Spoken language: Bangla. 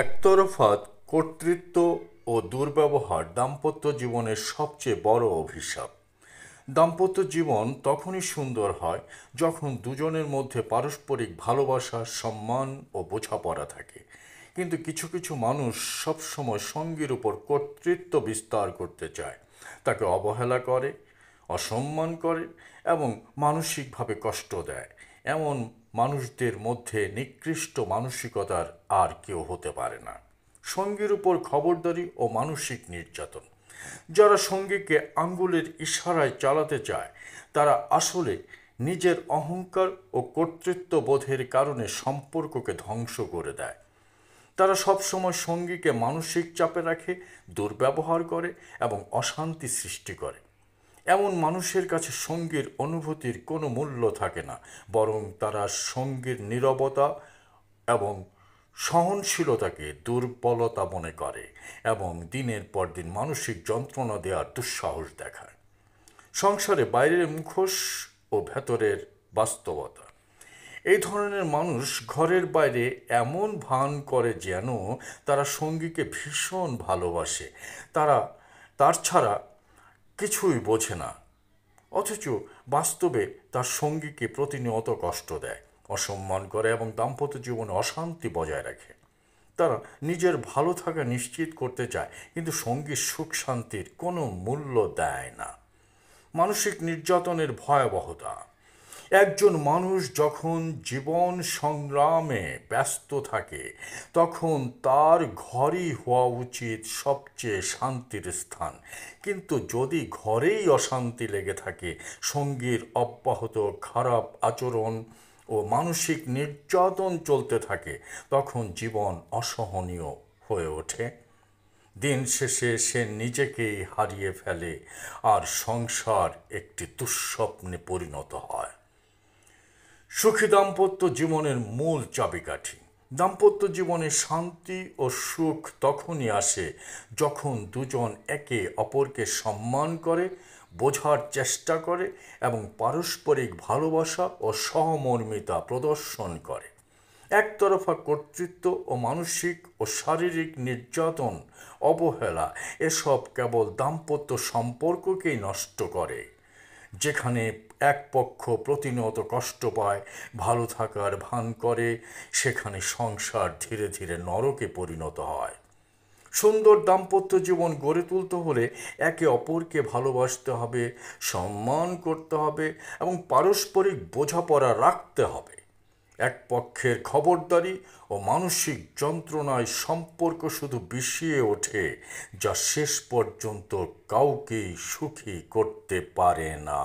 একতরফা কর্তৃত্ব ও দুর্ব্যবহার দাম্পত্য জীবনের সবচেয়ে বড় অভিশাপ। দাম্পত্য জীবন তখনই সুন্দর হয় যখন দুজনের মধ্যে পারস্পরিক ভালোবাসা, সম্মান ও বোঝাপড়া থাকে। কিন্তু কিছু কিছু মানুষ সবসময় সঙ্গীর উপর কর্তৃত্ব বিস্তার করতে চায়, তাকে অবহেলা করে, অসম্মান করে এবং মানসিকভাবে কষ্ট দেয়। এমন মানুষদের মধ্যে নিকৃষ্ট মানসিকতার আর কেউ হতে পারে না। সঙ্গীর উপর খবরদারি ও মানসিক নির্যাতন। যারা সঙ্গীকে আঙ্গুলের ইশারায় চালাতে চায় তারা আসলে নিজের অহংকার ও কর্তৃত্ব বোধের কারণে সম্পর্ককে ধ্বংস করে দেয়। তারা সবসময় সঙ্গীকে মানসিক চাপে রাখে, দুর্ব্যবহার করে এবং অশান্তি সৃষ্টি করে। এমন মানুষের কাছে সঙ্গীর অনুভূতির কোনো মূল্য থাকে না, বরং তারা সঙ্গীর নীরবতা এবং সহনশীলতাকে দুর্বলতা মনে করে এবং দিনের পর দিন মানসিক যন্ত্রণা দেওয়ার দুঃসাহস দেখায়। সংসারে বাইরের মুখোশ ও ভেতরের বাস্তবতা। এই ধরনের মানুষ ঘরের বাইরে এমন ভান করে যেন তারা সঙ্গীকে ভীষণ ভালোবাসে, তারা তার ছাড়া কিছুই বোঝে না, অথচ বাস্তবে তার সঙ্গীকে প্রতিনিয়ত কষ্ট দেয়, অসম্মান করে এবং দাম্পত্য জীবনে অশান্তি বজায় রাখে। তারা নিজের ভালো থাকা নিশ্চিত করতে চায়, কিন্তু সঙ্গীর সুখ শান্তির কোনো মূল্য দেয় না। মানসিক নির্যাতনের ভয়াবহতা। একজন মানুষ যখন জীবন সংগ্রামে ব্যস্ত থাকে তখন তার ঘরই হওয়া উচিত সবচেয়ে শান্তির স্থান। কিন্তু যদি ঘরেই অশান্তি লেগে থাকে, সঙ্গীর অব্যাহত খারাপ আচরণ ও মানসিক নির্যাতন চলতে থাকে, তখন জীবন অসহনীয় হয়ে ওঠে। দিন শেষে সে নিজেকেই হারিয়ে ফেলে আর সংসার একটি দুঃস্বপ্নে পরিণত হয়। সুখী দাম্পত্য জীবনের মূল চাবিকাঠি। দাম্পত্য জীবনে শান্তি ও সুখ তখনই আসে যখন দুজন একে অপরকে সম্মান করে, বোঝার চেষ্টা করে এবং পারস্পরিক ভালোবাসা ও সহমর্মিতা প্রদর্শন করে। একতরফা কর্তৃত্ব ও মানসিক ও শারীরিক নির্যাতন, অবহেলা এসব কেবল দাম্পত্য সম্পর্ককেই নষ্ট করে। যেখানে এক পক্ষ প্রতিনিয়ত কষ্ট পায়, ভালো থাকার ভান করে, সেখানে সংসার ধীরে ধীরে নরকে পরিণত হয়। সুন্দর দাম্পত্য জীবন গড়ে তুলতে হলে একে অপরকে ভালোবাসতে হবে, সম্মান করতে হবে এবং পারস্পরিক বোঝাপড়া রাখতে হবে। এক পক্ষের খবরদারি ও মানসিক যন্ত্রণায় সম্পর্ক শুধু বিষিয়ে ওঠে, যা শেষ পর্যন্ত কাউকেই সুখী করতে পারে না।